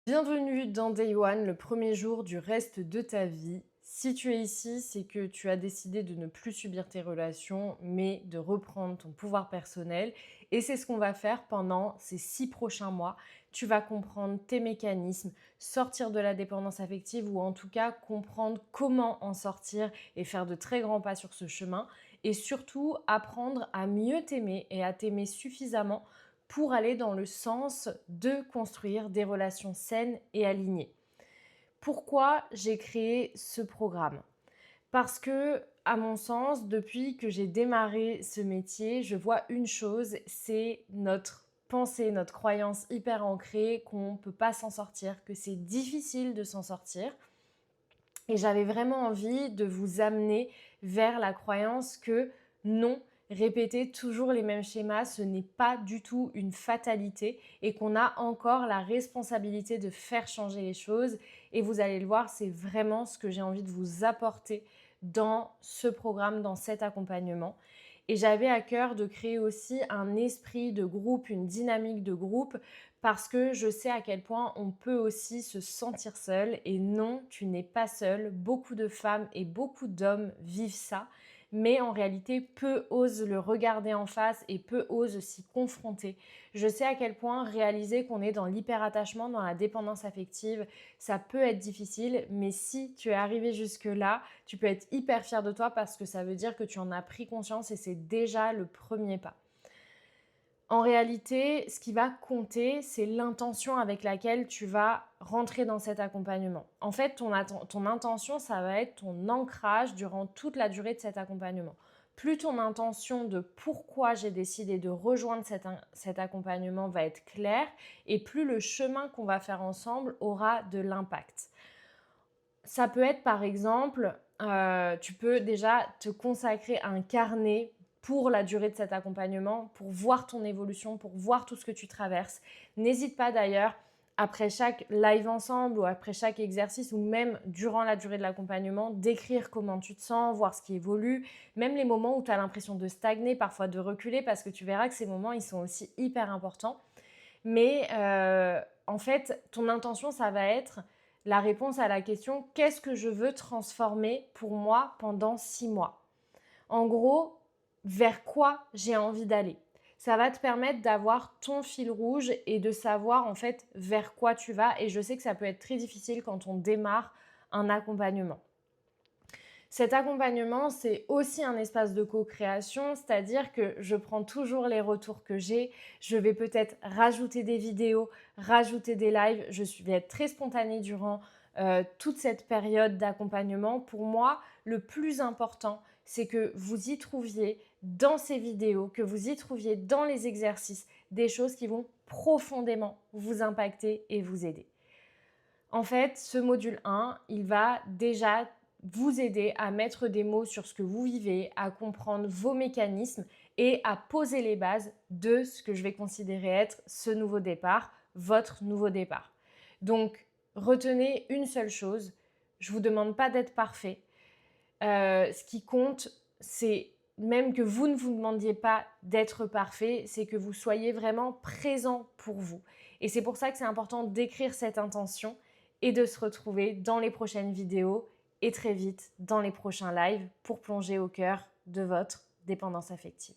Bienvenue dans Day One, le premier jour du reste de ta vie. Si tu es ici, c'est que tu as décidé de ne plus subir tes relations, mais de reprendre ton pouvoir personnel. Et c'est ce qu'on va faire pendant ces 6 prochains mois. Tu vas comprendre tes mécanismes, sortir de la dépendance affective ou en tout cas comprendre comment en sortir et faire de très grands pas sur ce chemin. Et surtout, apprendre à mieux t'aimer et à t'aimer suffisamment pour aller dans le sens de construire des relations saines et alignées. Pourquoi j'ai créé ce programme? Parce que, à mon sens, depuis que j'ai démarré ce métier, je vois une chose, c'est notre pensée, notre croyance hyper ancrée qu'on ne peut pas s'en sortir, que c'est difficile de s'en sortir. Et j'avais vraiment envie de vous amener vers la croyance que non, répéter toujours les mêmes schémas, ce n'est pas du tout une fatalité et qu'on a encore la responsabilité de faire changer les choses. Et vous allez le voir, c'est vraiment ce que j'ai envie de vous apporter dans ce programme, dans cet accompagnement. Et j'avais à cœur de créer aussi un esprit de groupe, une dynamique de groupe, parce que je sais à quel point on peut aussi se sentir seul. Et non, tu n'es pas seul. Beaucoup de femmes et beaucoup d'hommes vivent ça. Mais en réalité, peu osent le regarder en face et peu osent s'y confronter. Je sais à quel point réaliser qu'on est dans l'hyperattachement, dans la dépendance affective, ça peut être difficile. Mais si tu es arrivé jusque-là, tu peux être hyper fier de toi parce que ça veut dire que tu en as pris conscience et c'est déjà le premier pas. En réalité, ce qui va compter, c'est l'intention avec laquelle tu vas rentrer dans cet accompagnement. En fait, ton intention, ça va être ton ancrage durant toute la durée de cet accompagnement. Plus ton intention de pourquoi j'ai décidé de rejoindre cet accompagnement va être claire et plus le chemin qu'on va faire ensemble aura de l'impact. Ça peut être par exemple, tu peux déjà te consacrer un carnet pour la durée de cet accompagnement, pour voir ton évolution, pour voir tout ce que tu traverses. N'hésite pas d'ailleurs, après chaque live ensemble ou après chaque exercice ou même durant la durée de l'accompagnement, d'écrire comment tu te sens, voir ce qui évolue, même les moments où tu as l'impression de stagner, parfois de reculer, parce que tu verras que ces moments, ils sont aussi hyper importants. Mais en fait, ton intention, ça va être la réponse à la question « Qu'est-ce que je veux transformer pour moi pendant 6 mois ?» En gros, vers quoi j'ai envie d'aller. Ça va te permettre d'avoir ton fil rouge et de savoir en fait vers quoi tu vas. Et je sais que ça peut être très difficile quand on démarre un accompagnement. Cet accompagnement, c'est aussi un espace de co-création, c'est-à-dire que je prends toujours les retours que j'ai. Je vais peut-être rajouter des vidéos, rajouter des lives. Je vais être très spontanée durant toute cette période d'accompagnement. Pour moi, le plus important, c'est que vous y trouviez dans ces vidéos, que vous y trouviez dans les exercices, des choses qui vont profondément vous impacter et vous aider. En fait, ce module 1, il va déjà vous aider à mettre des mots sur ce que vous vivez, à comprendre vos mécanismes et à poser les bases de ce que je vais considérer être ce nouveau départ, votre nouveau départ. Donc, retenez une seule chose, je ne vous demande pas d'être parfait. Ce qui compte, c'est même que vous ne vous demandiez pas d'être parfait, c'est que vous soyez vraiment présent pour vous. Et c'est pour ça que c'est important d'écrire cette intention et de se retrouver dans les prochaines vidéos et très vite dans les prochains lives pour plonger au cœur de votre dépendance affective.